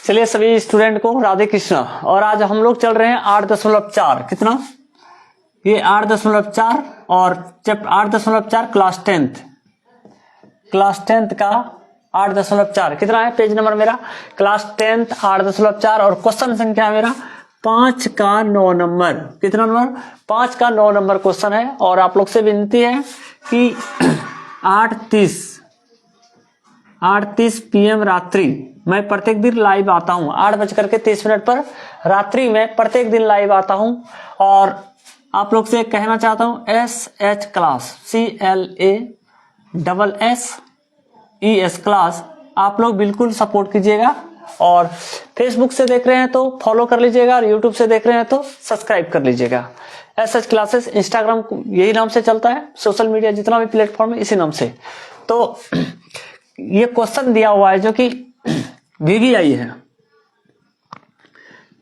चलिए सभी स्टूडेंट को राधे कृष्णा। और आज हम लोग चल रहे हैं 8.4 कितना, ये 8.4 और 8.4 क्लास टेंथ का 8.4 कितना है, पेज नंबर मेरा क्लास 10 8.4 और क्वेश्चन संख्या है मेरा 5 का 9 नंबर। कितना नंबर, 5 का 9 नंबर क्वेश्चन है। और आप लोग से विनती है कि 8:30 PM रात्रि मैं प्रत्येक दिन लाइव आता हूँ, 8:30 पर रात्रि में प्रत्येक दिन लाइव आता हूँ। और आप लोग से कहना चाहता हूँ SH क्लास CLASSES क्लास आप लोग बिल्कुल सपोर्ट कीजिएगा। और फेसबुक से देख रहे हैं तो फॉलो कर लीजिएगा और यूट्यूब से देख रहे हैं तो सब्सक्राइब कर लीजिएगा। SH क्लासेस इंस्टाग्राम यही नाम से चलता है, सोशल मीडिया जितना भी प्लेटफॉर्म है इसी नाम से। तो ये क्वेश्चन दिया हुआ है जो कि VBI है,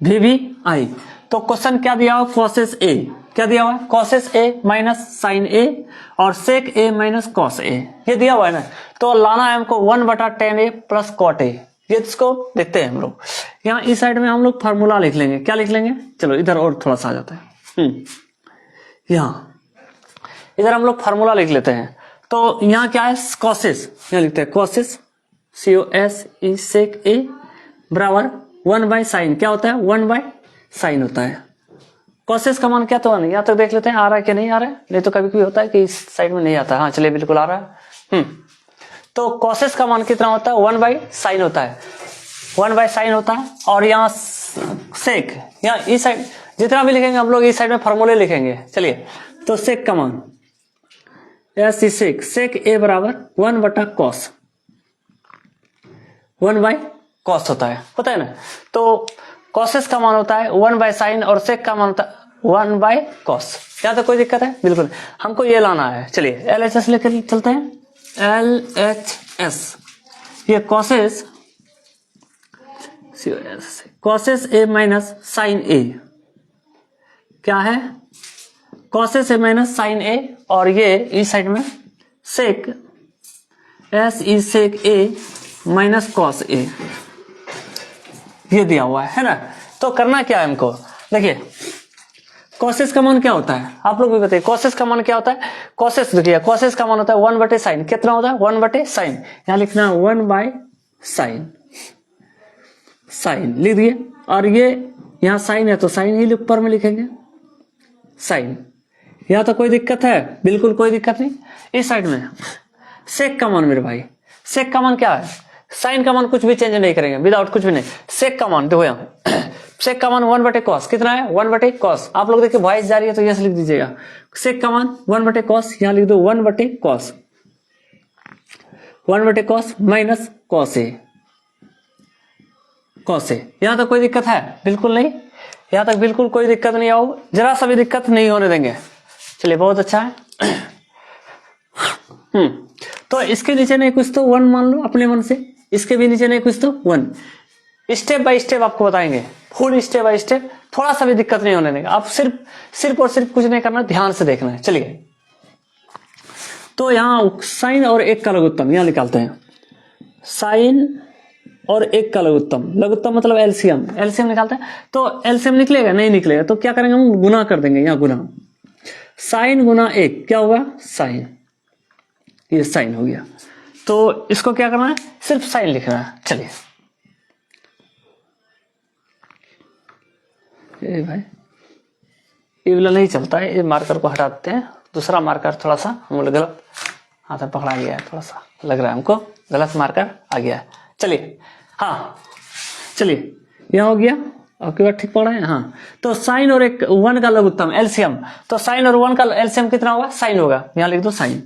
VBI। तो क्वेश्चन क्या दिया हुआ, cosS A क्या दिया हुआ है, cosS A minus sin A और sec A minus cos A ये दिया हुआ है ना। तो लाना है हमको 1/10A प्लस cot A। ये इसको देखते हैं हम लोग। यहाँ इस साइड में हम लोग फार्मूला लिख लेंगे, क्या लिख लेंगे, चलो इधर और थोड़ा सा आ जाता है। यहाँ इधर हम लोग फार्मूला लिख लेते हैं। तो यहाँ क्या है, cosS, यहाँ लिखते हैं cosS COSE sec A बराबर 1/sin, क्या होता है 1/sin होता है। cosS का मान क्या तो नहीं, यहाँ तक देख लेते हैं आ रहा है कि नहीं आ रहा है, नहीं तो कभी कभी होता है कि इस साइड में नहीं आता है। हाँ चलिए बिल्कुल आ रहा है। तो cosS का मान कितना होता है 1/sin होता है, 1/sin होता है। और यहाँ sec, यहाँ इस साइड जितना भी लिखेंगे हम लोग इस साइड में फॉर्मूले लिखेंगे। चलिए तो sec का मान sec A बराबर 1/cos, 1/cos होता है ना। तो cosS का मान होता है 1/sin और sec का मान होता है 1/cos। क्या तो कोई दिक्कत है, बिल्कुल हमको ये लाना है। चलिए LHS लेकर चलते हैं, LHS ये cosS A minus sin A क्या है, cosS A minus sin A और ये इस साइड में sec sec A minus cos A ये दिया हुआ है ना। तो करना क्या है हमको, देखिए cosS का मान क्या होता है आप लोग भी बताइए, cosS का मान क्या होता है। cosS देखिए cosS का मान होता है 1/sin, कितना होता है 1/sin, यहाँ लिखना 1/sin, sin लिख दिए। और ये यहाँ sin है तो sin ही ऊपर में लिखेंगे sin। यहाँ तो कोई दिक्कत है, बिल्कुल कोई दिक्कत नहीं। इस साइड में sec का मान मेरे भाई, sec का मान क्या है, sin का मान कुछ भी चेंज नहीं करेंगे, विदाउट कुछ भी नहीं। sec का मान देखो यहाँ sec का मान 1/cos कितना है 1/cos। आप लोग देखिए वॉइस जा रही है तो यस लिख दीजिएगा, sec का मान 1/cos, यहाँ लिख दो 1/cos, 1/cos minus cos A, cos A। यहाँ तक कोई दिक्कत है, बिल्कुल नहीं, यहाँ तक बिल्कुल कोई दिक्कत नहीं आओ, जरा सा भी दिक्कत नहीं होने देंगे। चलिए बहुत अच्छा है। तो इसके नीचे नहीं कुछ तो 1 मान लो अपने मन से, इसके भी नीचे नहीं कुछ तो 1। स्टेप बाय स्टेप आपको बताएंगे, फुल स्टेप बाय स्टेप, थोड़ा सा भी दिक्कत नहीं होने देंगे। आप सिर्फ और सिर्फ कुछ नहीं करना, ध्यान से देखना है। चलिए तो यहाँ साइन और 1 का लघुत्तम यहाँ निकालते हैं, साइन और 1 का लघुत्तम, लघुत्तम मतलब एलसीएम निकालते हैं। तो एलसीएम निकलेगा नहीं निकलेगा तो क्या करेंगे हम गुना कर देंगे, यहाँ गुना, साइन गुना 1 क्या होगा साइन, ये साइन हो गया। तो इसको क्या करना है, सिर्फ साइन लिखना है। चलिए ये भाई ये वाला नहीं चलता है, ये मार्कर को हटा देते हैं, दूसरा मार्कर थोड़ा सा हम लोग गलत हाथ में पकड़ा गया है, थोड़ा सा लग रहा है हमको गलत मार्कर आ गया है। चलिए हाँ चलिए यहाँ हो गया, आपकी बात ठीक पड़ा है। हाँ तो साइन और 1 का लघुत्तम एलसीएम, तो साइन और 1 का एलसीएम कितना होगा साइन होगा, यहाँ लिख दो साइन,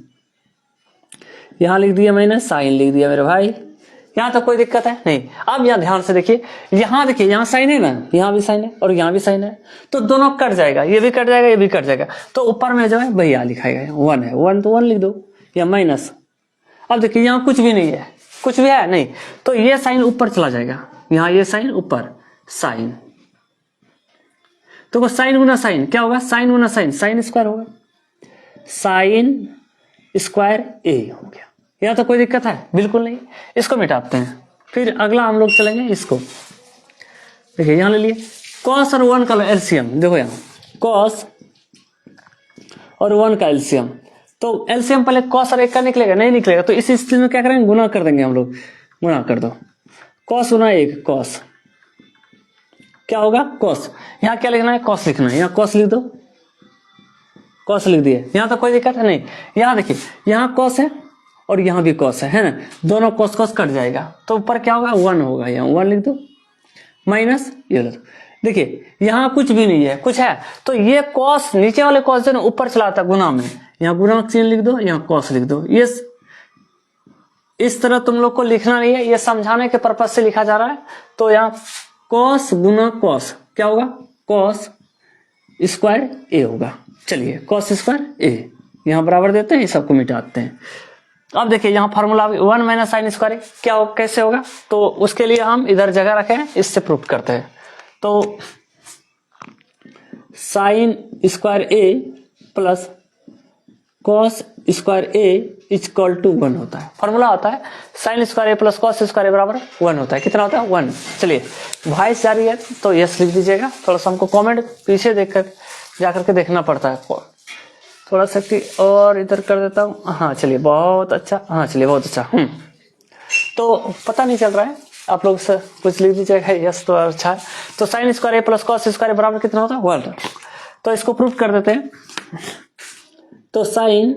यहाँ लिख दिया मैंने साइन लिख दिया मेरे भाई, यहाँ तो कोई दिक्कत है नहीं। अब यहाँ ध्यान से देखिए, यहाँ देखिए यहाँ साइन है ना, यहाँ भी साइन है और यहाँ भी साइन है, तो दोनों कट जाएगा, ये भी कट जाएगा ये भी कट जाएगा। तो ऊपर में जो है वही यहाँ लिखाएगा, 1 है 1 तो 1 लिख दो या माइनस। अब देखिए यहाँ कुछ भी नहीं है, कुछ भी है नहीं, तो ये साइन ऊपर चला जाएगा, यहाँ ये साइन ऊपर साइन, तो साइन गुना साइन क्या होगा, साइन गुना साइन साइन स्क्वायर होगा, साइन स्क्वायर A हो गया। यहाँ तो कोई दिक्कत है बिल्कुल नहीं, इसको मिटाते हैं। फिर अगला हम लोग चलेंगे इसको, देखिए यहाँ ले लिए कॉस और 1 का एलसीएम, देखो यहाँ कॉस और 1 का एलसीएम, तो एलसीएम पहले कॉस और 1 का निकलेगा, नहीं निकलेगा, तो इस स्थिति में क्या करेंगे, गुना कर देंगे हम लोग, गुना कर दो, कॉस गुना 1 कॉस, क्या होगा कॉस, यहाँ क्या लिखना है कॉस लिखना है, यहाँ कॉस लिख दो, कॉस लिख दिए, यहाँ तो कोई दिक्कत है नहीं। यहाँ देखिए यहाँ कॉस है और यहाँ भी कॉस है ना, दोनों कॉस कॉस कट जाएगा, तो ऊपर क्या होगा 1 होगा, यहाँ 1 लिख दो, माइनस ये लो, देखिए यहाँ कुछ भी नहीं है, कुछ है तो ये कॉस नीचे वाले कॉस जो ना ऊपर चला आता गुना में, यहाँ गुना का चिन्ह लिख दो, यहाँ कॉस लिख दो। ये इस तरह तुम लोग को लिखना नहीं है, ये समझाने के पर्पज से लिखा जा रहा है। तो यहाँ कॉस गुना कॉस क्या होगा, कॉस स्क्वायर ए होगा। चलिए कॉस स्क्वायर ए यहाँ बराबर देते हैं, सबको मिटाते हैं। अब देखिए यहाँ फार्मूला 1 माइनस साइन स्क्वायर क्या हो, कैसे होगा, तो उसके लिए हम इधर जगह रखे हैं, इससे प्रूफ करते हैं। तो sine square A plus cos square A equal to 1 होता है, फॉर्मूला होता है sine square A plus cos square A बराबर 1 होता है। कितना होता है 1। चलिए वॉइस जारी है तो यस लिख दीजिएगा, थोड़ा सा हमको कमेंट पीछे देखकर जाकर के देखना पड़ता है, थोड़ा सा और इधर कर देता हूँ। हाँ चलिए बहुत अच्छा, हाँ चलिए बहुत अच्छा। तो पता नहीं चल रहा है, आप लोग से कुछ लिख दीजिएगा यस तो अच्छा है। तो sine square A plus cos square बराबर कितना होता है 1। तो इसको प्रूफ कर देते हैं। तो साइन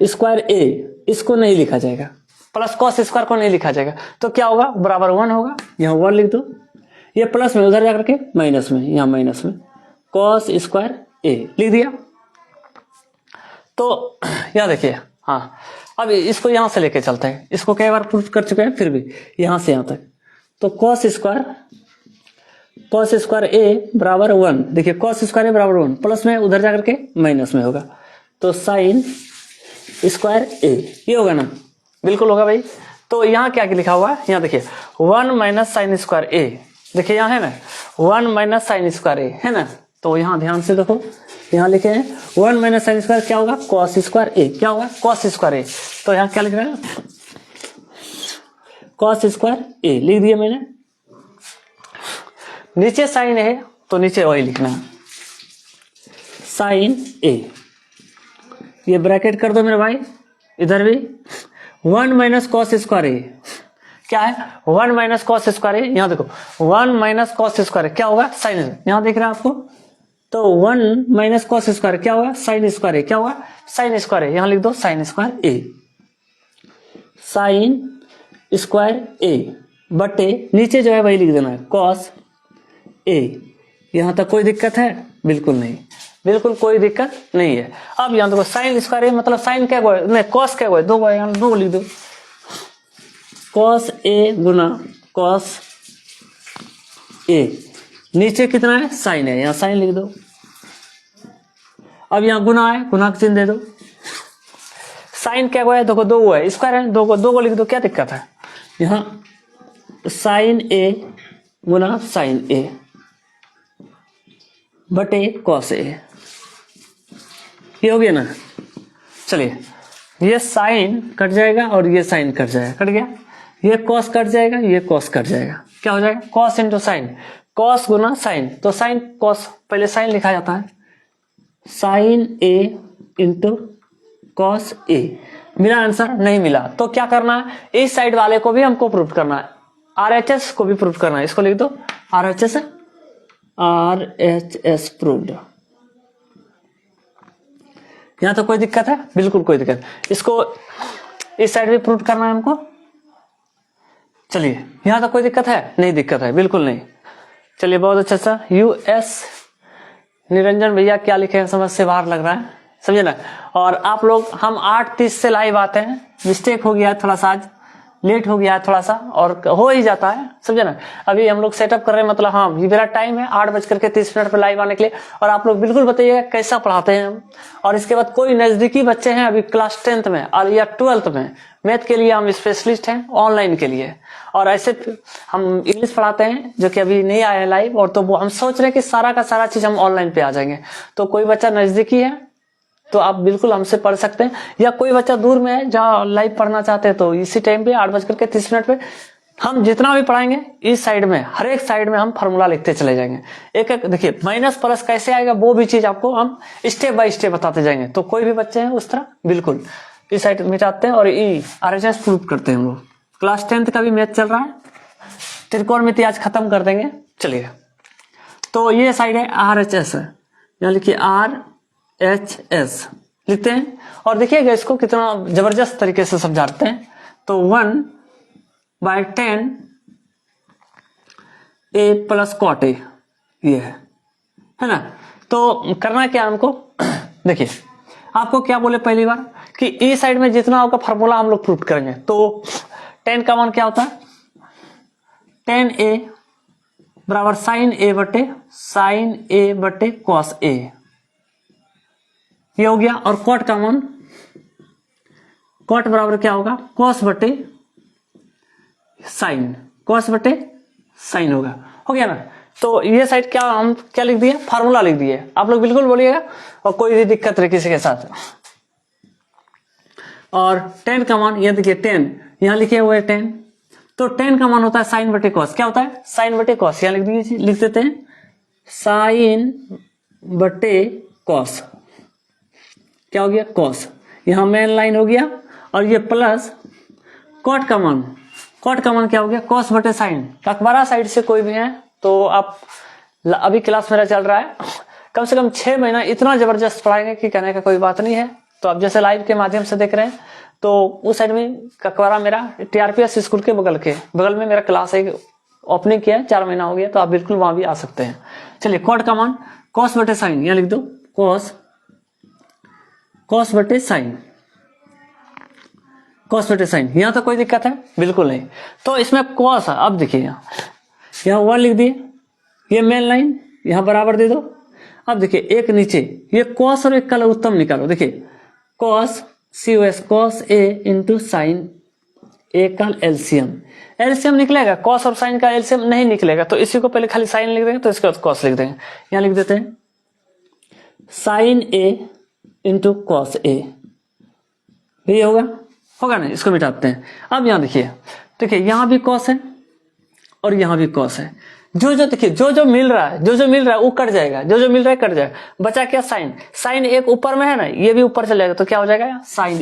स्क्वायर ए इसको नहीं लिखा जाएगा, प्लस कॉस स्क्वायर को नहीं लिखा जाएगा, तो क्या होगा बराबर 1 होगा, यहाँ 1 लिख दो, ये प्लस में उधर जाकर के माइनस में, यहाँ माइनस में कॉस स्क्वायर ए लिख दिया। तो यहाँ देखिए, हाँ अब इसको यहाँ से लेके चलते हैं, इसको कई बार प्रूफ कर चुके हैं, फिर भी यहाँ से यहाँ तक। तो कॉस स्क्वायर ए बराबर 1, देखिए कॉस स्क्वायर ए बराबर 1, प्लस में उधर जाकर के माइनस में होगा, तो साइन स्क्वायर ए ये होगा ना, बिल्कुल होगा भाई। तो यहाँ क्या लिखा हुआ है, यहाँ देखिए 1 माइनस साइन स्क्वायर ए, देखिए यहाँ है ना 1 माइनस साइन स्क्वायर ए है ना, तो यहाँ ध्यान से देखो, यहाँ लिखे हैं 1 माइनस साइन स्क्वायर क्या होगा कॉस स्क्वायर ए, क्या होगा कॉस स्क्वायर ए। तो यहाँ क्या लिख रहा है कॉस स्क्वायर ए लिख दिया मैंने, नीचे साइन है तो नीचे वही लिखना है साइन ए, ये ब्रैकेट कर दो मेरे भाई, इधर भी 1 माइनस कॉस स्क्वायर ए क्या है 1 माइनस कॉस स्क्वायर ए, यहाँ देखो 1 माइनस कॉस स्क्वायर क्या होगा साइन, यहाँ देख रहे हैं आपको, तो 1 माइनस कॉस स्क्वायर क्या होगा साइन स्क्वायर ए, क्या होगा साइन स्क्वायर ए, यहाँ लिख दो साइन स्क्वायर ए, साइन स्क्वायर ए बटे नीचे जो है वही लिख देना है कॉस ए। यहाँ तक कोई दिक्कत है, बिल्कुल नहीं, बिल्कुल कोई दिक्कत नहीं है। अब यहाँ देखो साइन स्क्वायर ए मतलब साइन क्या गो नहीं कॉस क्या गो, दो गो यहाँ दो लिख दो, cos A Guna cos A, नीचे कितना है साइन है, यहाँ साइन लिख दो। अब यहाँ गुना है, गुना का चिन्ह दे दो, साइन क्या है देखो दो है, स्क्वायर है दो को लिख दो, क्या दिक्कत है। यहाँ sign A Guna sign A बटे कॉस ए, ये हो गया ना। चलिए ये साइन कट जाएगा और ये साइन कट जाएगा, कट गया, ये कॉस कट जाएगा, ये कॉस कट जाएगा, क्या हो जाएगा कॉस इंटू साइन, कॉस गुना साइन, तो साइन कॉस पहले साइन लिखा जाता है, sign A into cos A. मिला आंसर, नहीं मिला तो क्या करना है, इस साइड वाले को भी हमको प्रूफ करना है, RHS को भी प्रूफ करना है, इसको लिख दो RHS प्रूव्ड। यहां तो कोई दिक्कत है, बिल्कुल कोई दिक्कत, इसको इस साइड भी प्रूफ करना है हमको। चलिए यहां तो कोई दिक्कत है, नहीं दिक्कत है, बिल्कुल नहीं। चलिए बहुत अच्छा सा US निरंजन भैया क्या लिखे हैं समझ से बाहर लग रहा है, समझे ना। और आप लोग हम 8:30 से लाइव आते हैं, मिस्टेक हो गया है थोड़ा सा, आज लेट हो गया है थोड़ा सा, और हो ही जाता है, समझे ना। अभी हम लोग सेटअप कर रहे हैं, मतलब हाँ ये मेरा टाइम है 8:30 पे लाइव आने के लिए, और आप लोग बिल्कुल बताइएगा कैसा पढ़ाते हैं हम। और इसके बाद कोई नजदीकी बच्चे हैं अभी क्लास 10th में और या 12th में, मैथ के लिए हम स्पेशलिस्ट हैं ऑनलाइन के लिए, और ऐसे हम इंग्लिश पढ़ाते हैं जो कि अभी नहीं आए हैं लाइव, और तो वो हम सोच रहे हैं कि सारा का सारा चीज हम ऑनलाइन पे आ जाएंगे। तो कोई बच्चा नजदीकी है तो आप बिल्कुल हमसे पढ़ सकते हैं, या कोई बच्चा दूर में है जहाँ लाइव पढ़ना चाहते हैं तो इसी टाइम पे 8:30 पे हम जितना भी पढ़ाएंगे इस साइड में, हर एक साइड में हम फार्मूला लिखते चले जाएंगे। एक एक देखिए माइनस प्लस कैसे आएगा वो भी चीज आपको हम स्टेप बाय स्टेप बताते जाएंगे। तो कोई भी बच्चे हैं उस तरह बिल्कुल इस साइड मिटाते हैं और RHS प्रूव करते हैं हम लोग। क्लास 10th का भी मैथ चल रहा है, त्रिकोणमिति आज खत्म कर देंगे। चलिए तो ये साइड है RHS, यहाँ लिखिए RHS लिखते हैं और देखिएगा इसको कितना जबरदस्त तरीके से समझाते हैं। तो 1/10 A प्लस कॉट ए ये है ना। तो करना क्या हमको देखिए आपको क्या बोले पहली बार कि इस साइड में जितना होगा फार्मूला हम लोग प्रूव करेंगे। तो 10 का मान क्या होता है 10A बराबर साइन A बटे कॉस A, ये हो गया। और कॉट का मान कॉट बराबर क्या होगा कॉस बटे साइन होगा, हो गया ना। तो ये साइड क्या हम क्या लिख दिए फार्मूला लिख दिए, आप लोग बिल्कुल बोलिएगा और कोई भी दिक्कत रहे किसी के साथ। और 10 का मान ये देखिए 10 यहां लिखे हुए 10, तो 10 का मान होता है साइन बटे कॉस, क्या होता है साइन बटे कॉस, यहां लिख देते हैं साइन बटे कॉस, क्या हो गया कॉस, यहां मेन लाइन हो गया। और ये प्लस कॉट का मान क्या हो गया कॉस बटे साइन। अखबारा साइड से कोई भी है तो आप अभी क्लास मेरा चल रहा है, कम से कम 6 महीना इतना जबरदस्त पढ़ाएंगे कि कहने का कोई बात नहीं है। तो आप जैसे लाइव के माध्यम से देख रहे हैं तो उस साइड में ककवारा मेरा TRPS स्कूल के बगल में मेरा क्लास है, ओपनिंग किया है 4 महीना हो गया, तो आप बिल्कुल वहां भी आ सकते हैं। चलिए कॉट का मान कॉस बटे साइन, यहाँ लिख दो कॉस बटे साइन, यहां तो कोई दिक्कत है बिल्कुल नहीं। तो इसमें कॉस है, अब देखिए यहाँ 1 लिख दिए, ये मेन लाइन यहां बराबर दे दो। अब देखिए एक नीचे ये कॉस और एक का उत्तम निकालो, देखिए cos A into sine A का एलसीएम निकलेगा, कॉस और साइन का एलसीएम नहीं निकलेगा, तो इसी को पहले खाली साइन लिख देंगे, तो इसके बाद कॉस लिख देंगे। यहां लिख देते हैं sine A into cos A, ये होगा ना, इसको मिटाते हैं। अब यहां देखिए यहां भी कॉस है और यहां भी कॉस है, देखिए जो मिल रहा है वो कट जाएगा, जो मिल रहा है कट जाएगा, बचा क्या साइन एक ऊपर में है ना, ये भी ऊपर चले जाएगा, तो क्या हो जाएगा साइन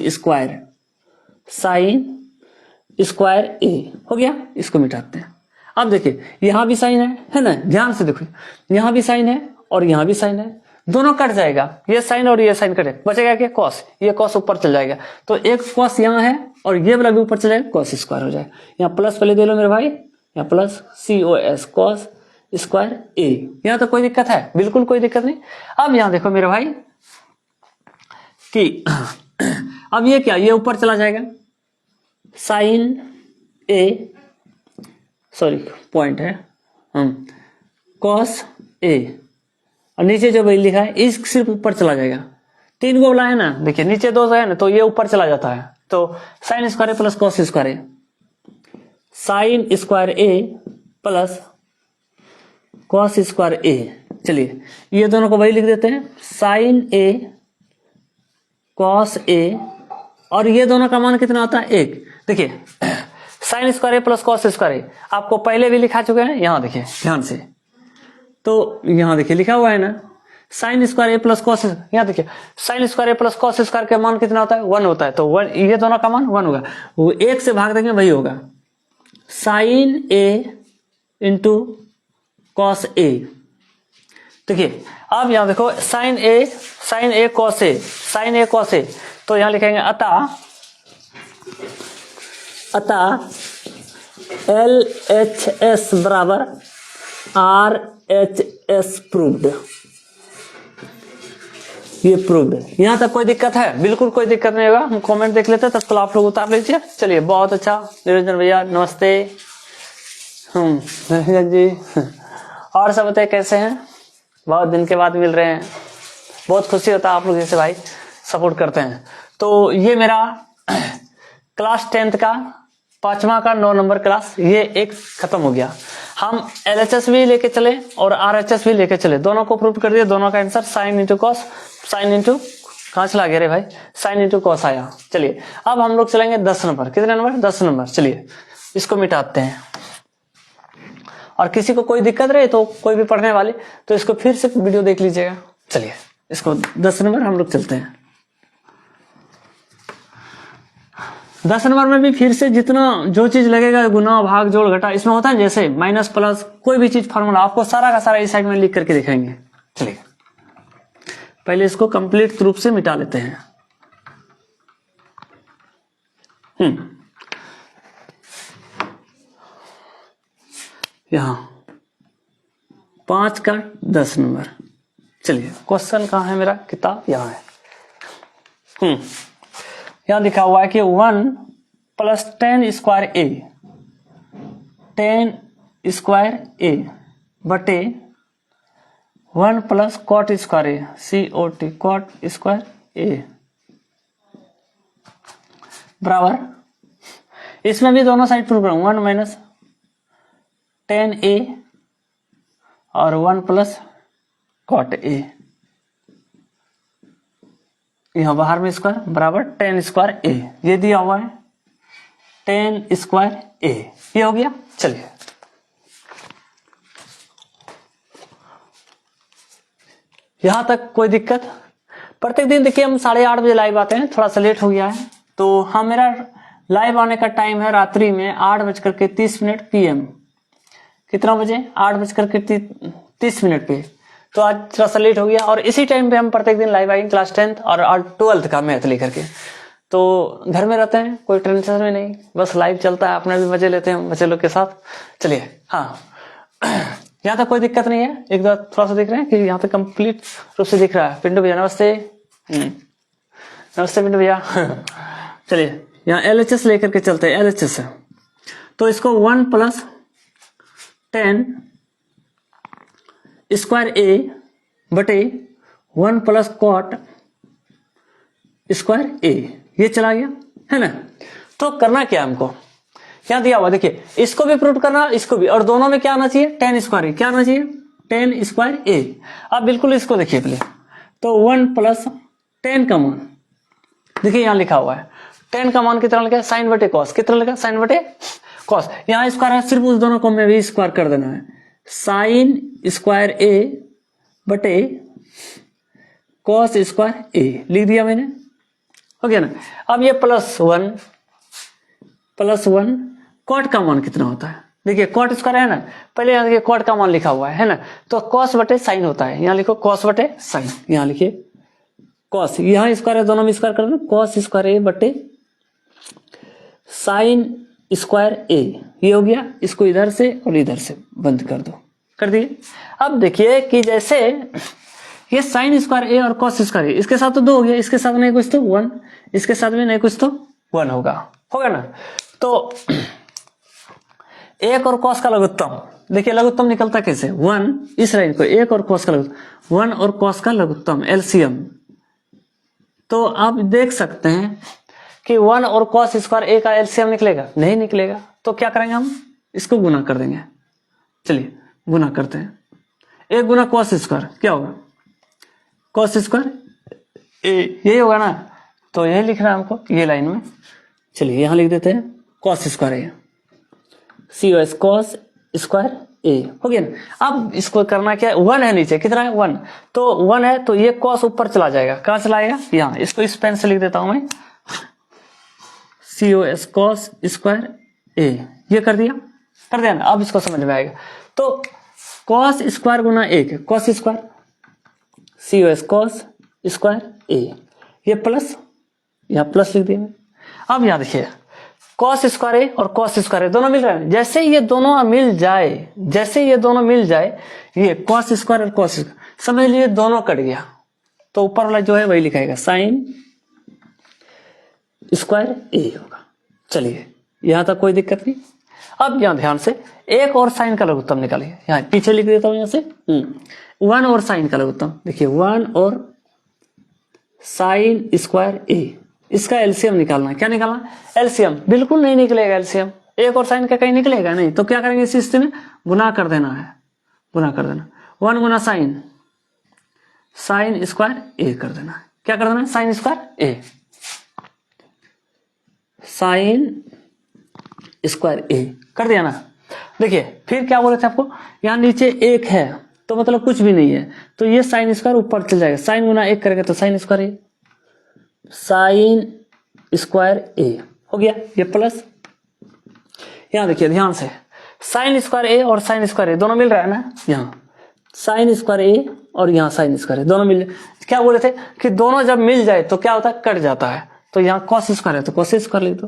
स्क्वायर A हो गया, इसको मिटाते हैं। अब देखिए यहां भी साइन है ना, ध्यान से देखो यहां भी साइन है और यहां भी साइन है, दोनों कट जाएगा, ये साइन और ये साइन कटे, बचेगा क्या कॉस, ये कॉस ऊपर चल जाएगा, तो एक कॉस यहाँ है और ये वाला भी ऊपर चल जाएगा, कॉस स्क्वायर हो जाएगा। यहाँ प्लस पहले दे लो मेरे भाई, यहाँ plus COS cos square A, यहाँ तो कोई दिक्कत है बिल्कुल कोई दिक्कत नहीं। अब यहाँ देखो मेरे भाई कि अब ये क्या, ये ऊपर चला जाएगा साइन A, सॉरी पॉइंट है कॉस A, और नीचे जो भाई लिखा है इस सिर्फ ऊपर चला जाएगा, 3 गो वाला है ना, देखिए नीचे 2 है ना, तो ये ऊपर चला जाता है, तो sine square A plus cos square A, sine square A plus cos square A। चलिए ये दोनों को वही लिख देते हैं साइन A कॉस A, और ये दोनों का मान कितना होता है 1। देखिए sine square A plus cos square A आपको पहले भी लिखा चुके हैं, यहाँ देखिए ध्यान से, तो यहाँ देखिए लिखा हुआ है ना sine square A plus cos, यहाँ देखिए sine square A plus cos square का मान कितना होता है 1 होता है, तो 1 ये दोनों का मान 1 होगा, वो 1 से भाग देंगे वही होगा sine A into cos A। देखिए अब यहाँ देखो साइन A कॉस A, तो यहाँ लिखेंगे अतः LHS बराबर RHS प्रूव्ड, ये प्रूव्ड। यहां तक कोई दिक्कत है बिल्कुल कोई दिक्कत नहीं होगा, हम कमेंट देख लेते हैं, तब तक आप लोग उतार लीजिए। चलिए बहुत अच्छा निरंजन भैया नमस्ते, निरंजन जी और सब बताइए कैसे हैं, बहुत दिन के बाद मिल रहे हैं, बहुत खुशी होता है आप लोग जैसे भाई सपोर्ट करते हैं। तो ये मेरा क्लास 10th का 5वां का 9 नंबर क्लास ये एक खत्म हो गया। हम LHS भी लेके चले और RHS भी लेके चले, दोनों को प्रूव कर दिया, दोनों का answer sine into cos, sine into कहां चला गया रे भाई, साइन इंटू कॉस आया। चलिए अब हम लोग चलेंगे 10 नंबर, कितने नंबर 10 नंबर। चलिए इसको मिटाते हैं। और किसी को कोई दिक्कत रहे तो कोई भी पढ़ने वाले तो इसको फिर से वीडियो देख लीजिएगा। चलिए इसको 10 नंबर हम लोग चलते हैं। 10 नंबर में भी फिर से जितना जो चीज लगेगा, गुना भाग जोड़ घटा, इसमें होता है जैसे माइनस प्लस कोई भी चीज फार्मूला आपको सारा का सारा इस साइड में लिख करके दिखाएंगे। चलिए पहले इसको कंप्लीट रूप से मिटा लेते हैं। यहां 5 का 10 नंबर। चलिए क्वेश्चन कहाँ है मेरा, किताब यहाँ है। यहां लिखा हुआ है कि 1 + 10 स्क्वायर ए, 10 स्क्वायर ए बटे 1 + cot square A, COT cot square A बराबर, इसमें भी दोनों साइड प्रूव करूँ, 1 - 10a और 1 + cot a, यहां बाहर में स्क्वायर बराबर 10 स्क्वायर a, ये दिया हुआ है 10 स्क्वायर a, ये हो गया। चलिए यहां तक कोई दिक्कत। प्रत्येक दिन देखिए हम 8:30 बजे लाइव आते हैं, थोड़ा सा लेट हो गया है तो हाँ, मेरा लाइव आने का टाइम है रात्रि में 8:30 PM। कितना बजे, 8:30 पे। तो आज थोड़ा सा लेट हो गया और इसी टाइम पे हम प्रत्येक दिन लाइव आएंगे क्लास 10th और 12th का मैथ लेकर के। तो घर में रहते हैं, कोई टेंशन में नहीं, बस लाइव चलता है, अपने भी मजे लेते हैं बच्चे लोग के साथ। चलिए हाँ, यहाँ तक कोई दिक्कत नहीं है। एक बार थोड़ा सा देख रहे हैं कि यहाँ तक कंप्लीट रूप से दिख रहा है। पिंटू भैया नमस्ते। नमस्ते पिंटू भैया। चलिए यहाँ LHS लेकर के चलते हैं। LHS है तो इसको 1 + 10 स्क्वायर ए बटे 1 + कॉट स्क्वायर ए, ये चला गया है ना। तो करना क्या हमको, क्या दिया हुआ देखिए, इसको भी प्रूव करना, इसको भी, और दोनों में क्या आना चाहिए, 10 स्क्वायर ए, क्या आना चाहिए 10 स्क्वायर ए। अब बिल्कुल इसको देखिए पहले, तो 1 + 10 का मान देखिए यहाँ लिखा हुआ है, 10 का मान कितना लिखा है, साइन बटे कॉस, कितना लिखा साइन बटे कॉस। यहाँ स्क्वायर है, सिर्फ उस दोनों को में भी स्क्वायर कर देना है, साइन स्क्वायर ए बटे कॉस स्क्वायर ए, लिख दिया मैंने, हो गया ना। अब ये +1 कॉट का मान कितना होता है, देखिए कॉट स्क्वायर है ना, पहले यहाँ देखिए कॉट का मान लिखा हुआ है ना, तो कॉस बटे साइन होता है, यहाँ लिखो कॉस बटे साइन, यहाँ लिखिए कॉस, यहाँ स्क्वायर है, दोनों में स्क्वायर कर दो, कॉस स्क्वायर ए बटे साइन स्क्वायर ए, ये हो गया। इसको इधर से और इधर से बंद कर दो, कर दिए। अब देखिए कि जैसे ये साइन स्क्वायर ए और कॉस स्क्वायर ए, इसके साथ तो 2 हो गया, इसके साथ नहीं कुछ तो 1, इसके साथ में नहीं कुछ तो 1 होगा ना। तो एक और कॉस का लघुत्तम, देखिए लघुत्तम निकलता कैसे, 1, इस लाइन को एक और कॉस का लघुत्तम, 1 और कॉस का लघुत्तम LCM। तो आप देख सकते हैं कि 1 और कॉस स्क्वायर ए का LCM निकलेगा, नहीं निकलेगा, तो क्या करेंगे हम, इसको गुना कर देंगे। चलिए गुना करते हैं, 1 गुना कॉस स्क्वायर क्या होगा, कॉस स्क्वायर ए, यही होगा ना, तो यही लिखना है हमको ये लाइन में। चलिए यहां लिख देते हैं कॉस स्क्वायर ए, COS कॉस स्क्वायर ए, हो गया ना। अब इसको करना क्या है, 1 है नीचे, कितना है 1, तो 1 है तो ये कॉस ऊपर चला जाएगा, कहां चला जाएगा, यहाँ, इसको इस पेन से लिख देता हूं मैं, COS कॉस स्क्वायर ए, ये कर दिया ना। अब इसको समझ में आएगा, तो कॉस स्क्वायर गुना 1, cos square, COS cos square A, ये प्लस, यहाँ प्लस लिख दिया। अब यहाँ देखिए कॉस स्क्वायर ए और कॉस स्क्वायर ए दोनों मिल रहे हैं, जैसे ये दोनों मिल जाए, ये कॉस स्क्वायर और कॉस स्क्वायर, समझ लीजिए दोनों कट गया, तो ऊपर वाला जो है वही लिखाएगा, साइन स्क्वायर ए होगा। चलिए यहां तक कोई दिक्कत नहीं। अब यहां ध्यान से एक और साइन का लघुत्तम निकालिए, यहाँ पीछे लिख देता हूं यहां से, 1 और साइन का लघुत्तम, देखिए 1 और साइन स्क्वायर ए, इसका LCM निकालना है। क्या निकालना, LCM, बिल्कुल नहीं निकलेगा LCM, एक और साइन का कहीं निकलेगा नहीं, तो क्या करेंगे इस स्थिति में, गुना कर देना है, गुना कर देना, 1 गुना साइन स्क्वायर ए कर देना है, क्या कर देना है, साइन स्क्वायर ए, साइन स्क्वायर ए कर दिया ना। देखिए फिर क्या बोले थे आपको, यहाँ नीचे एक है तो मतलब कुछ भी नहीं है, तो ये साइन स्क्वायर ऊपर चल जाएगा, साइन गुना एक करेगा तो साइन स्क्वायर ए, साइन स्क्वायर ए हो गया ये प्लस। यहाँ देखिए ध्यान से, साइन स्क्वायर ए और साइन स्क्वायर ए दोनों मिल रहा है ना, यहाँ साइन स्क्वायर ए और यहाँ साइन स्क्वायर ए दोनों मिल, क्या बोले थे कि दोनों जब मिल जाए तो क्या होता है, कट जाता है। तो यहाँ कॉस स्क्वायर है तो कॉस स्क्वायर लिख दो,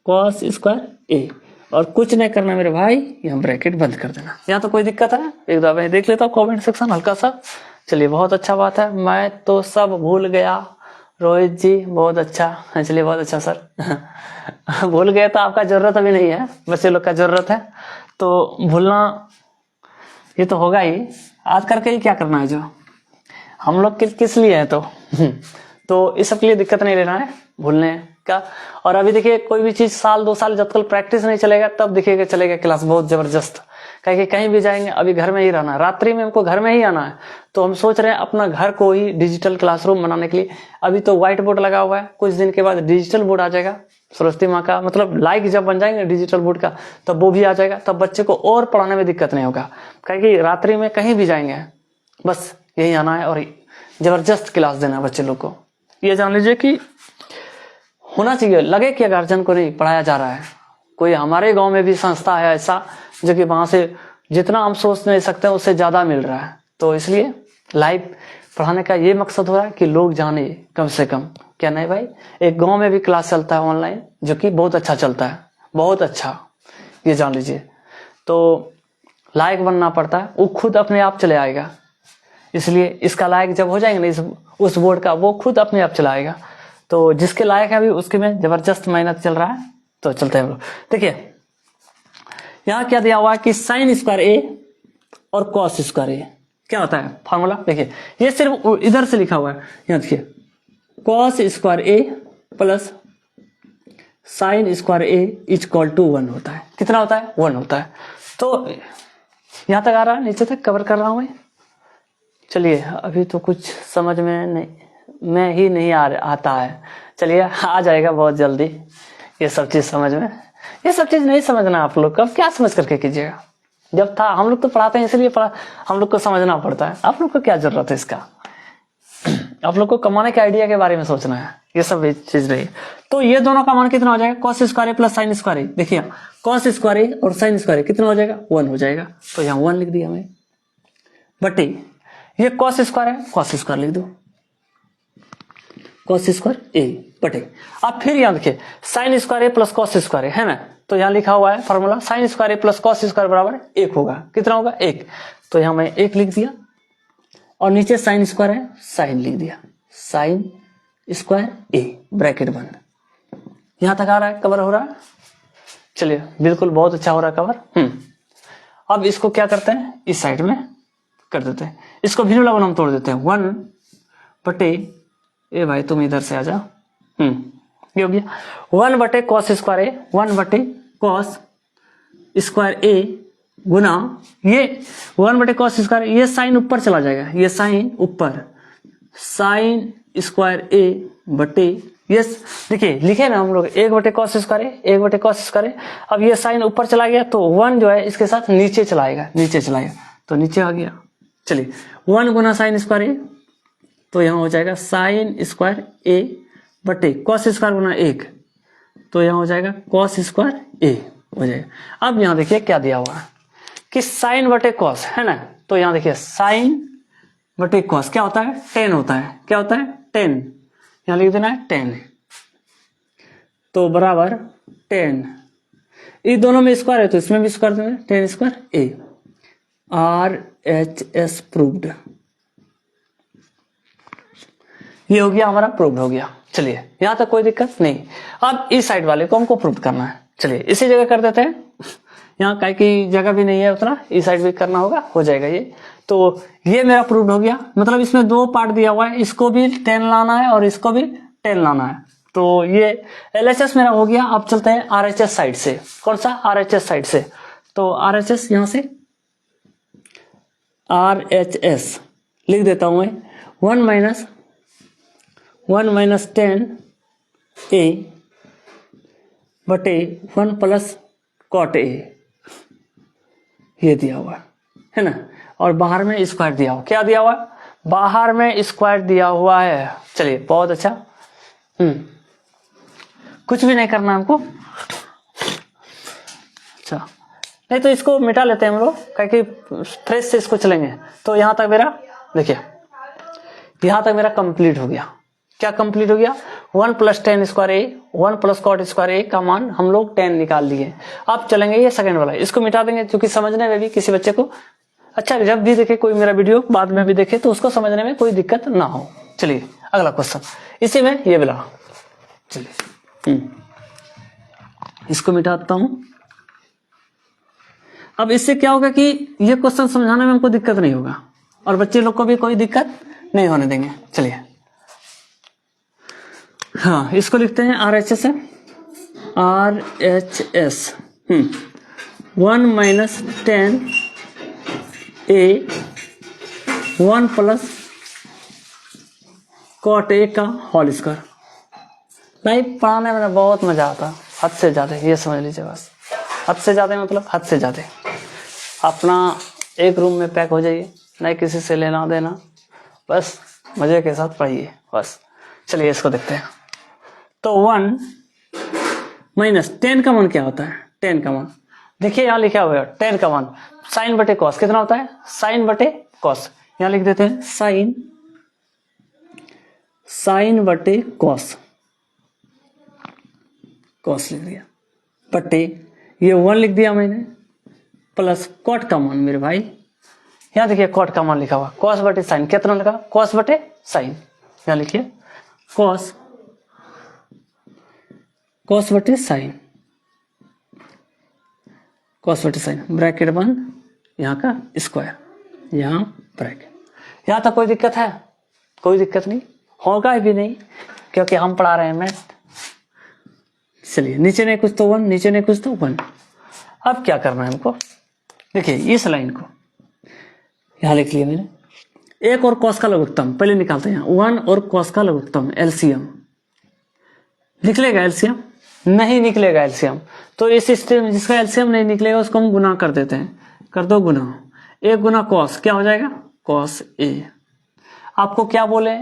कॉस स्क्वायर ए, और कुछ नहीं करना मेरे भाई, यहाँ ब्रैकेट बंद कर देना। यहाँ तो कोई दिक्कत है, एक दो मैं देख लेता हूँ कमेंट सेक्शन हल्का सा। चलिए बहुत अच्छा बात है, मैं तो सब भूल गया। रोहित जी बहुत अच्छा, चलिए बहुत अच्छा सर भूल गए तो आपका जरूरत अभी नहीं है, बच्चे लोग का जरूरत है, तो भूलना ये तो होगा ही, आज करके ही क्या करना है, जो हम लोग किस लिए है तो इस सब के लिए दिक्कत नहीं लेना है भूलने का। और अभी देखिए कोई भी चीज साल 2 साल जब तक प्रैक्टिस नहीं चलेगा तब दिखेगा चलेगा क्लास बहुत जबरदस्त, कहीं कहीं भी जाएंगे, अभी घर में ही रहना है, रात्रि में हमको घर में ही आना है, तो हम सोच रहे हैं अपना घर को ही डिजिटल क्लासरूम बनाने के लिए। अभी तो व्हाइट बोर्ड लगा हुआ है, कुछ दिन के बाद डिजिटल बोर्ड आ जाएगा, सरस्वती माँ का मतलब लाइक जब बन जाएंगे डिजिटल बोर्ड का तब वो भी आ जाएगा, तब बच्चे को और पढ़ाने में दिक्कत नहीं होगा, कहीं रात्रि में कहीं भी जाएंगे बस यही आना है और जबरदस्त क्लास देना है बच्चे लोग को। ये जान लीजिए कि होना चाहिए, लगे कि गार्जियन को नहीं पढ़ाया जा रहा है। कोई हमारे गांव में भी संस्था है ऐसा जो कि वहां से जितना हम सोच नहीं सकते हैं उससे ज्यादा मिल रहा है, तो इसलिए लाइव पढ़ाने का ये मकसद हो रहा है कि लोग जाने कम से कम। क्या नहीं भाई, एक गांव में भी क्लास चलता है ऑनलाइन जो कि बहुत अच्छा चलता है, बहुत अच्छा, ये जान लीजिए। तो लायक बनना पड़ता है, वो खुद अपने आप चले आएगा, इसलिए इसका लायक जब हो जाएंगे ना उस बोर्ड का, वो खुद अपने आप चलाएगा। तो जिसके लायक है अभी उसके में जबरदस्त मेहनत चल रहा है, तो चलते हैं हम लोग। देखिए यहाँ क्या दिया हुआ है कि साइन स्क्वायर ए और कॉस स्क्वायर ए क्या होता है फार्मूला, देखिए ये सिर्फ इधर से लिखा हुआ है, यहाँ देखिए cos square A plus sine square A is equal to 1 होता है। कितना होता है, 1 होता है। तो यहाँ तक आ रहा है, नीचे तक कवर कर रहा हूं मैं। चलिए अभी तो कुछ समझ में नहीं, मैं ही नहीं आता है, चलिए आ जाएगा बहुत जल्दी ये सब चीज समझ में। ये सब चीज नहीं समझना आप लोग को, अब क्या समझ करके कीजिएगा, जब था हम लोग तो पढ़ाते हैं इसलिए हम लोग को समझना पड़ता है, आप लोग को क्या जरूरत है इसका, आप लोग को कमाने के आइडिया के बारे में सोचना है, ये सब चीज नहीं। तो ये दोनों का मान कितना हो जाएगा, cos square A plus sine square ए, देखिए कॉस स्क्वायर ए और साइन स्क्वायर ए कितना हो जाएगा, 1 हो जाएगा, तो यहाँ 1 लिख दिया मैं, बटे ये कॉस स्क्वायर है, कॉस स्क्वायर लिख दो, कॉस स्क्वायर ए बटे। अब फिर यहाँ देखिए sign square A plus cos square है ना, तो यहाँ लिखा हुआ है formula sine square A plus cos square बराबर 1 होगा। कितना होगा, 1, तो यहाँ मैं 1 लिख दिया, और नीचे साइन स्क्वायर है, साइन लिख दिया, साइन स्क्वायर ए ब्रैकेट बंद। यहां तक आ रहा है, कवर हो रहा है, चलिए बिल्कुल बहुत अच्छा हो रहा है कवर। अब इसको क्या करते हैं, इस साइड में कर देते हैं, इसको भिन्न लगन हम तोड़ देते हैं, 1 बटे ए भाई तुम इधर से आ जाओ, ये हो गया 1 बटे कॉस स्क्वायर ए, 1 बटे कॉस स्क्वायर ए गुना ये 1 बटे कॉस स्क्वायर, ये साइन ऊपर चला जाएगा, ये साइन ऊपर, साइन स्क्वायर ए बटे ये देखिए लिखे ना हम लोग 1 बटे कॉस स्क्वायर ए, 1 बटे कॉस स्क्वायर ए। अब ये साइन ऊपर चला गया तो 1 जो है इसके साथ नीचे चलाएगा, नीचे चलाएगा तो नीचे आ गया। चलिए 1 गुना साइन स्क्वायर ए, तो यहाँ हो जाएगा साइन स्क्वायर ए बटे कॉस स्क्वायर गुना 1, तो यहाँ हो जाएगा कॉस स्क्वायर ए हो जाएगा। अब यहाँ देखिए क्या दिया हुआ है कि साइन बटे कॉस है ना, तो यहाँ देखिए साइन बटे कॉस क्या होता है, 10 होता है, क्या होता है 10, यहाँ लिख देना है 10, तो बराबर 10, ये दोनों में स्क्वायर है तो इसमें भी स्क्वायर देना, 10 स्क्वायर ए, RHS प्रूव्ड, ये हो गया हमारा प्रूव्ड हो गया। चलिए यहां तक कोई दिक्कत नहीं। अब इस साइड वाले को हमको प्रूव करना है, चलिए इसी जगह कर देते हैं, यहाँ कहीं की जगह भी नहीं है उतना, इस साइड भी करना होगा, हो जाएगा ये। तो ये मेरा प्रूव्ड हो गया, मतलब इसमें 2 पार्ट दिया हुआ है, इसको भी 10 लाना है और इसको भी 10 लाना है, तो ये LHS मेरा हो गया। अब चलते हैं RHS साइड से, कौन सा RHS साइड से, तो RHS यहां से RHS लिख देता हूं मैं, 1 माइनस 10 ए बटे 1 प्लस कॉट ए, ये दिया हुआ है ना। और बाहर में स्क्वायर दिया हुआ, क्या दिया हुआ है, बाहर में स्क्वायर दिया हुआ है। चलिए बहुत अच्छा। कुछ भी नहीं करना हमको। अच्छा नहीं तो इसको मिटा लेते हैं हम लोग, क्योंकि फ्रेश से इसको चलेंगे। तो यहां तक मेरा देखिए, यहां तक मेरा कंप्लीट हो गया। क्या कंप्लीट हो गया, 1 प्लस टेन स्क्वायर ए, 1 प्लस कॉट स्क्वायर ए का मान हम लोग 10 निकाल लिए। अब चलेंगे ये सेकंड वाला, इसको मिटा देंगे क्योंकि समझने में भी किसी बच्चे को अच्छा, जब भी देखे कोई मेरा वीडियो बाद में भी देखे तो उसको समझने में कोई दिक्कत ना हो। चलिए अगला क्वेश्चन, इसी में ये वाला। चलिए इसको मिटाता हूं। अब इससे क्या होगा कि ये क्वेश्चन समझाने में हमको दिक्कत नहीं होगा और बच्चे लोग को भी कोई दिक्कत नहीं होने देंगे। चलिए हाँ, इसको लिखते हैं RHS है, RHS 1 minus 10 A 1 plus cot A का होल स्क्वायर। भाई पढ़ाने में बहुत मजा आता, हद से ज्यादा, ये समझ लीजिए बस। हद से ज्यादा मतलब हद से ज्यादा। अपना एक रूम में पैक हो जाइए, नहीं किसी से लेना देना, बस मजे के साथ पढ़िए बस। चलिए इसको देखते हैं। तो 1 माइनस 10 का मान क्या होता है, 10 का मान देखिए यहाँ लिखा हुआ है 10 का मान साइन बटे कॉस कितना होता है, साइन बटे कॉस। यहाँ लिख देते हैं साइन बटे कॉस, कॉस लिख दिया, बटे ये 1 लिख दिया मैंने, प्लस कॉट का मान मेरे भाई। यहाँ देखिए कॉट का मान लिखा हुआ, कॉस बटे साइन कितना लिखा, कॉस बटे साइन। यहाँ लिखिए कॉस बटे साइन, कॉस बटे साइन, ब्रैकेट बंद, यहाँ का स्क्वायर, यहाँ ब्रैकेट। यहाँ तक कोई दिक्कत है, कोई दिक्कत नहीं होगा भी नहीं क्योंकि हम पढ़ा रहे हैं मैथ। चलिए नीचे नहीं कुछ तो 1, नीचे नहीं कुछ तो 1। अब क्या करना है हमको, देखिए इस लाइन को यहाँ लिख लिया मैंने, एक और कॉस का लघुत्तम पहले निकालते हैं। 1 और कॉस का लघुत्तम एलसीएम निकलेगा, एलसीएम नहीं निकलेगा एलसीएम। तो इस स्थिति में जिसका एलसीएम नहीं निकलेगा उसको हम गुना कर देते हैं, कर दो गुना, 1 गुना कॉस क्या हो जाएगा, कॉस ए। आपको क्या बोले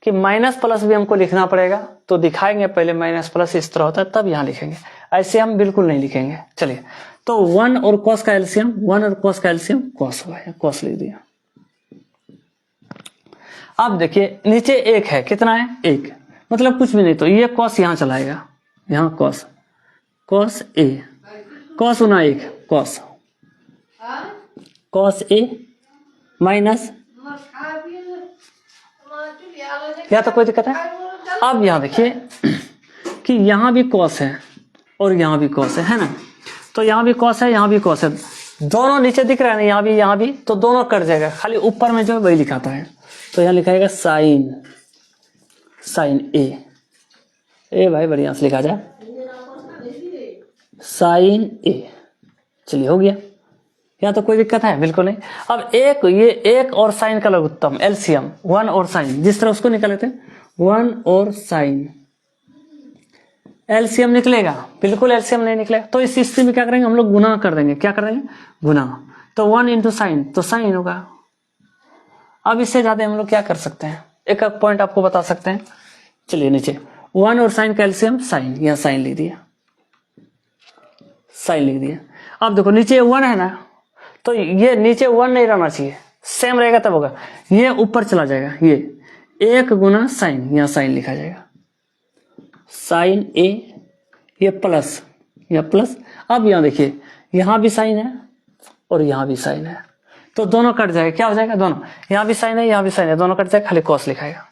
कि माइनस प्लस भी हमको लिखना पड़ेगा, तो दिखाएंगे पहले माइनस प्लस इस तरह होता है तब यहाँ लिखेंगे, ऐसे हम बिल्कुल नहीं लिखेंगे। चलिए तो 1 और कॉस का एलसीएम, 1 और कॉस का एलसीएम कॉस हुआ है, कॉस लिख दिया। अब देखिए नीचे 1 है, कितना है 1, मतलब कुछ भी नहीं, तो ये कॉस यहाँ चलाएगा, यहाँ cos, cos A, cos Guna 1 cos, cos A minus, क्या तो कोई दिक्कत है। अब यहाँ देखिए कि यहाँ भी कॉस है और यहाँ भी कॉस है ना, तो यहाँ भी कॉस है, यहाँ भी कॉस है, दोनों नीचे दिख रहा है ना, यहाँ भी, तो दोनों कट जाएगा, खाली ऊपर में जो है वही लिखाता है। तो यहाँ लिखाएगा साइन ए भाई बढ़िया से लिखा जाए, साइन ए। चलिए हो गया, यहाँ तो कोई दिक्कत है बिल्कुल नहीं। अब ये एक और साइन का लघुत्तम एलसीएम, 1 और साइन, जिस तरह उसको निकाल लेते हैं 1 और साइन, एलसीएम निकलेगा, बिल्कुल एलसीएम नहीं निकलेगा। तो इस स्थिति में क्या करेंगे हम लोग, गुना कर देंगे, क्या कर देंगे गुना। तो 1 इंटू साइन, तो साइन होगा। अब इससे ज्यादा हम लोग क्या कर सकते हैं, एक पॉइंट आपको बता सकते हैं। चलिए नीचे 1 और साइन का एलसीएम साइन, यहाँ साइन लिख दिया, साइन लिख दिया। अब देखो नीचे 1 है ना, तो ये नीचे 1 नहीं रहना चाहिए, सेम रहेगा तब होगा, ये ऊपर चला जाएगा, ये 1 गुना साइन, यहाँ साइन लिखा जाएगा, साइन ए, ये प्लस, या प्लस। अब यहाँ देखिए यहाँ भी साइन है और यहाँ भी साइन है, तो दोनों कट जाएगा, क्या हो जाएगा, दोनों, यहाँ भी साइन है यहाँ भी साइन है, दोनों कट जाएगा, खाली कॉस लिखाएगा,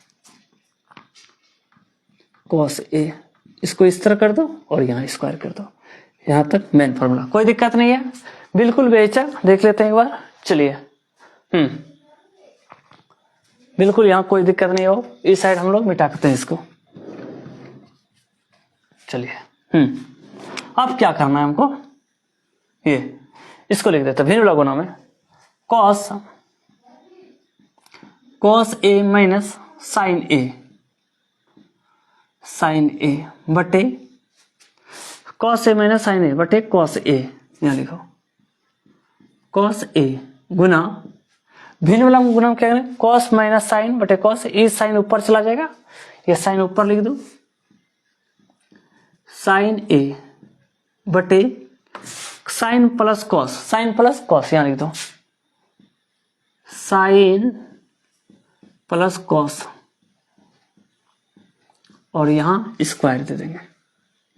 कॉस ए। इसको इस तरह कर दो और यहाँ स्क्वायर कर दो। यहाँ तक मेन फॉर्मूला, कोई दिक्कत नहीं है, बिल्कुल बेहिचक देख लेते हैं एक बार। चलिए बिल्कुल यहाँ कोई दिक्कत नहीं हो, इस साइड हम लोग मिटा करते हैं इसको। चलिए अब क्या करना है हमको, ये इसको लिख देते हैं भिन्न गुना में, cos A minus sign A बटे cos A minus sign A बटे कॉस ए, यहाँ लिखो कॉस ए गुना भिन्न वाला गुना क्या करें, कॉस माइनस साइन बटे कॉस, ये साइन ऊपर चला जाएगा, ये साइन ऊपर लिख दो, साइन ए बटे sine plus cos, sine plus cos यहाँ लिख दो, साइन प्लस कॉस और यहाँ स्क्वायर दे देंगे,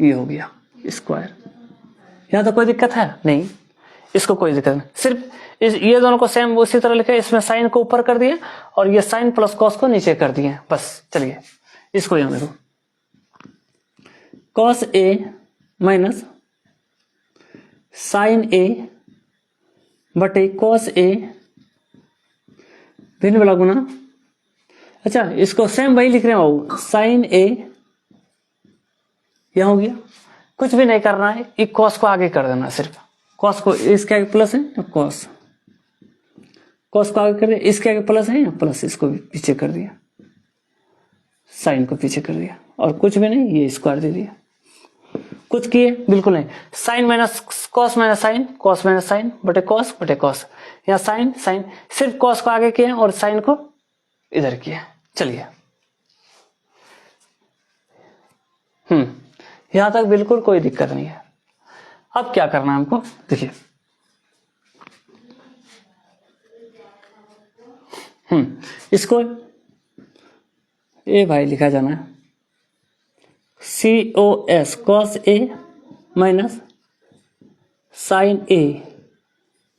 ये हो गया स्क्वायर। यहाँ तो कोई दिक्कत है नहीं, इसको कोई दिक्कत नहीं, सिर्फ ये दोनों को सेम उसी तरह लिखे, इसमें साइन को ऊपर कर दिए और ये साइन प्लस कॉस को नीचे कर दिए बस। चलिए इसको यहाँ देखो, cos A minus sign A बटे कॉस ए भिन्न वाला गुना, अच्छा इसको सेम वही लिख रहे हो, साइन ए यह हो गया, कुछ भी नहीं करना है, एक कॉस को आगे कर देना, सिर्फ कॉस को इसके आगे प्लस है तो कॉस, कॉस को आगे कर दिया, इसके आगे प्लस है या प्लस, इसको भी पीछे कर दिया, साइन को पीछे कर दिया और कुछ भी नहीं, ये स्क्वायर दे दिया, कुछ किए बिल्कुल नहीं, sine minus cos minus sine, cos minus sine बटे कॉस, यहाँ साइन साइन, सिर्फ कॉस को आगे किए और साइन को इधर किए। चलिए यहां तक बिल्कुल कोई दिक्कत नहीं है। अब क्या करना है हमको, देखिए इसको ए भाई लिखा जाना है, COS cos A minus sign A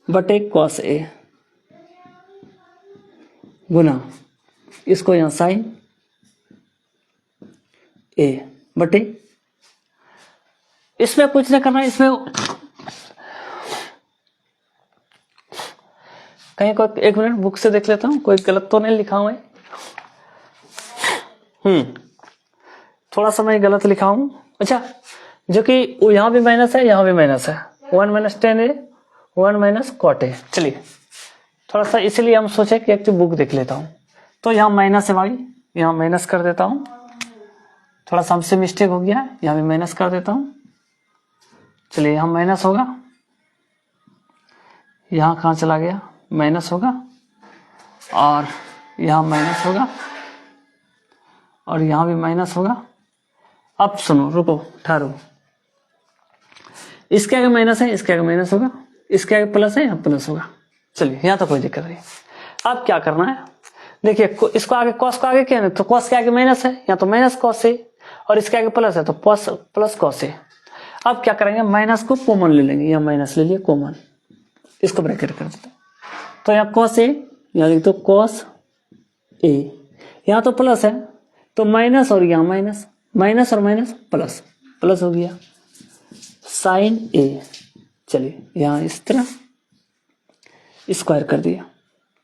बटे कॉस ए गुना, इसको यहां साइन ए बटे, इसमें कुछ नहीं करना, इसमें कहीं कोई, एक मिनट बुक से देख लेता हूं कोई गलत तो नहीं लिखा हुआ है, थोड़ा सा मैं गलत लिखा हूं, अच्छा जो कि यहां भी माइनस है यहां भी माइनस है, 1 minus ten A 1 minus cot A. चलिए थोड़ा सा इसलिए हम सोचे कि एक बुक देख लेता हूं, तो यहाँ माइनस है भाई, यहाँ माइनस कर देता हूं, थोड़ा सा हमसे मिस्टेक हो गया, यहाँ भी माइनस कर देता हूं। चलिए यहाँ माइनस होगा, यहाँ कहाँ चला गया, माइनस होगा और यहाँ माइनस होगा और यहाँ भी माइनस होगा। अब सुनो, रुको ठहरो, इसके आगे माइनस है, इसके आगे माइनस होगा, इसके आगे प्लस है, यहाँ प्लस होगा। चलिए यहाँ तो कोई दिक्कत नहीं। अब क्या करना है, देखिए इसको आगे कॉस को आगे क्या है, तो कॉस के आगे माइनस है, यहाँ तो माइनस कॉस है और इसके आगे प्लस है तो प्लस कॉस है। अब क्या करेंगे, माइनस को कॉमन ले लेंगे, यहाँ माइनस ले लिए कॉमन, इसको ब्रैकेट कर देते हैं, तो यहाँ कॉस ए, यहाँ लिख दो कॉस ए, यहाँ तो प्लस है तो माइनस और यहाँ माइनस, माइनस और माइनस प्लस, प्लस हो गया साइन ए। चलिए यहाँ इस तरह स्क्वायर कर दिया।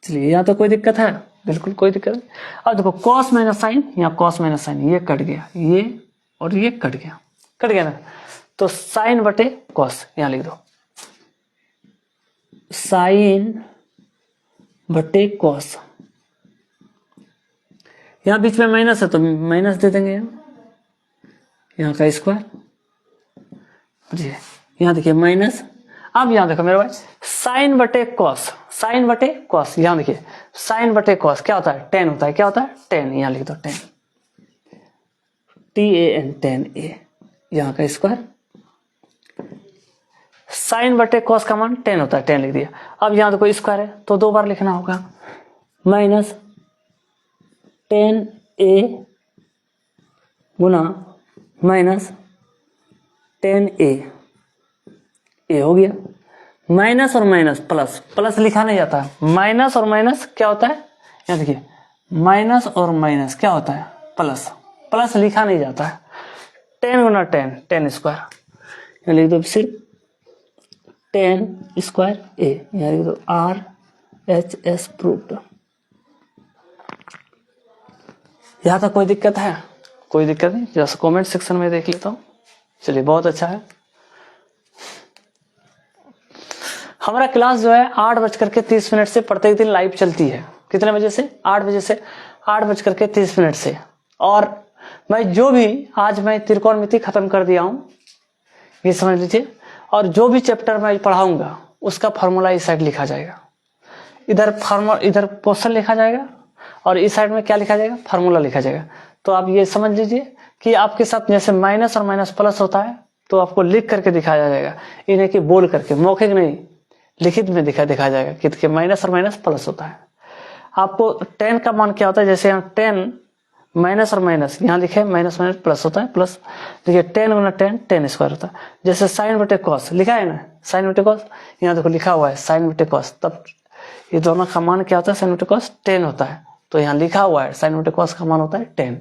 चलिए यहाँ तो कोई दिक्कत है, बिल्कुल कोई दिक्कत नहीं। अब देखो कॉस माइनस साइन, यहाँ कॉस माइनस साइन, ये कट गया, ये और ये कट गया ना, तो साइन बटे कॉस यहाँ लिख दो, साइन बटे कॉस, यहाँ बीच में माइनस है तो माइनस दे देंगे, यहाँ का स्क्वायर जी, यहाँ देखिए माइनस। अब यहाँ देखो मेरे भाई, साइन बटे कॉस, साइन बटे कॉस, यहाँ देखिए साइन बटे कॉस क्या होता है, टेन होता है, क्या होता है टेन, यहाँ लिख दो टेन, TAN टेन ए, यहाँ का स्क्वायर, साइन बटे कॉस का मान 10 होता है, 10 लिख दिया। अब यहाँ देखो स्क्वायर है तो 2 बार लिखना होगा, माइनस 10a गुना माइनस 10a, ए हो गया। माइनस और माइनस प्लस, प्लस लिखा नहीं जाता है, माइनस और माइनस क्या होता है, यहाँ देखिए माइनस और माइनस क्या होता है प्लस, प्लस लिखा नहीं जाता है, 10 गुना 10, 10 स्क्वायर, यहाँ लिख दो सिर्फ 10 स्क्वायर ए, यहाँ लिख दो RHS प्रूव्ड। यहाँ तक कोई दिक्कत है, कोई दिक्कत नहीं, जैसे कमेंट सेक्शन में देख लेता हूँ। चलिए बहुत अच्छा है। हमारा क्लास जो है 8:30 से प्रत्येक दिन लाइव चलती है। कितने बजे से, 8 बजे से 8:30 से। और मैं जो भी आज मैं त्रिकोणमिति खत्म कर दिया हूँ, ये समझ लीजिए। और जो भी चैप्टर मैं पढ़ाऊंगा उसका फार्मूला इस साइड लिखा जाएगा, इधर क्वेश्चन लिखा जाएगा और इस साइड में क्या लिखा जाएगा, फार्मूला लिखा जाएगा। तो आप ये समझ लीजिए कि आपके साथ जैसे माइनस और माइनस प्लस होता है तो आपको लिख करके दिखाया जाएगा, इन्हें कि बोल करके, मौखिक नहीं लिखित में दिखाया जाएगा कि माइनस और माइनस प्लस होता है। आपको 10 का मान क्या होता है, जैसे यहाँ 10 माइनस और माइनस यहाँ लिखे माइनस माइनस प्लस होता है, प्लस देखिए 10 गुना 10 10 स्क्वायर होता है। जैसे साइन बटे कॉस लिखा है ना, साइन बटे कॉस यहाँ देखो लिखा हुआ है साइन बटे कॉस, तब ये दोनों का मान क्या होता है, साइन बटे कॉस 10 होता है। तो यहाँ लिखा हुआ है साइन बटे कॉस का मान होता है 10।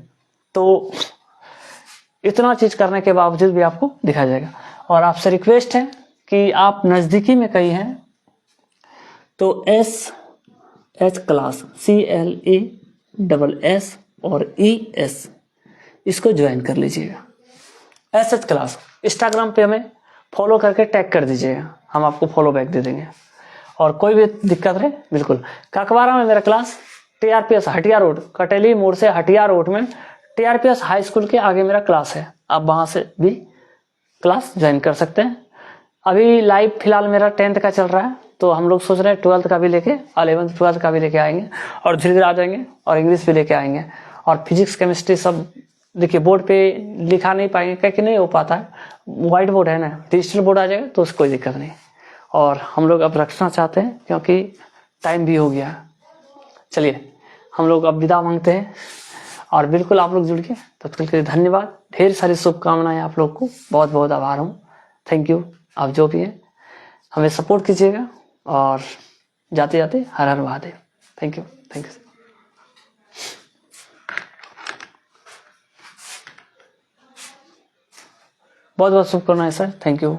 तो इतना चीज करने के बावजूद भी आपको दिखाया जाएगा। और आपसे रिक्वेस्ट है कि आप नजदीकी में कहीं हैं तो SH क्लास CLASS और ES इसको ज्वाइन कर लीजिएगा। SH क्लास इंस्टाग्राम पे हमें फॉलो करके टैग कर दीजिएगा, हम आपको फॉलो बैक दे देंगे। और कोई भी दिक्कत रहे बिल्कुल, काकवारा में मेरा क्लास TRPS हटिया रोड, कटेली मोड़ से हटिया रोड में TRPS हाई स्कूल के आगे मेरा क्लास है, आप वहां से भी क्लास ज्वाइन कर सकते हैं। अभी लाइव फिलहाल मेरा 10th का चल रहा है, तो हम लोग सोच रहे हैं 12th का भी लेके 11th 12th का भी लेके आएंगे और धीरे धीरे आ जाएंगे, और इंग्लिश भी लेके आएंगे। और फिजिक्स केमिस्ट्री सब देखिए बोर्ड पे लिखा नहीं पाएंगे क्योंकि नहीं हो पाता है, व्हाइट बोर्ड है ना, डिजिटल बोर्ड आ जाएगा तो उसको कोई दिक्कत नहीं। और हम लोग अब रखना चाहते हैं क्योंकि टाइम भी हो गया। चलिए हम लोग अब विदा मांगते हैं, और बिल्कुल आप लोग जुड़ के तब तक के लिए धन्यवाद, ढेर सारी शुभकामनाएं आप लोग को, बहुत बहुत आभार हूँ, थैंक यू। आप जो भी हैं हमें सपोर्ट कीजिएगा, और जाते जाते Har Har Mahadev. Thank you, thank you. बहुत बहुत शुभकामनाएं सर, थैंक यू।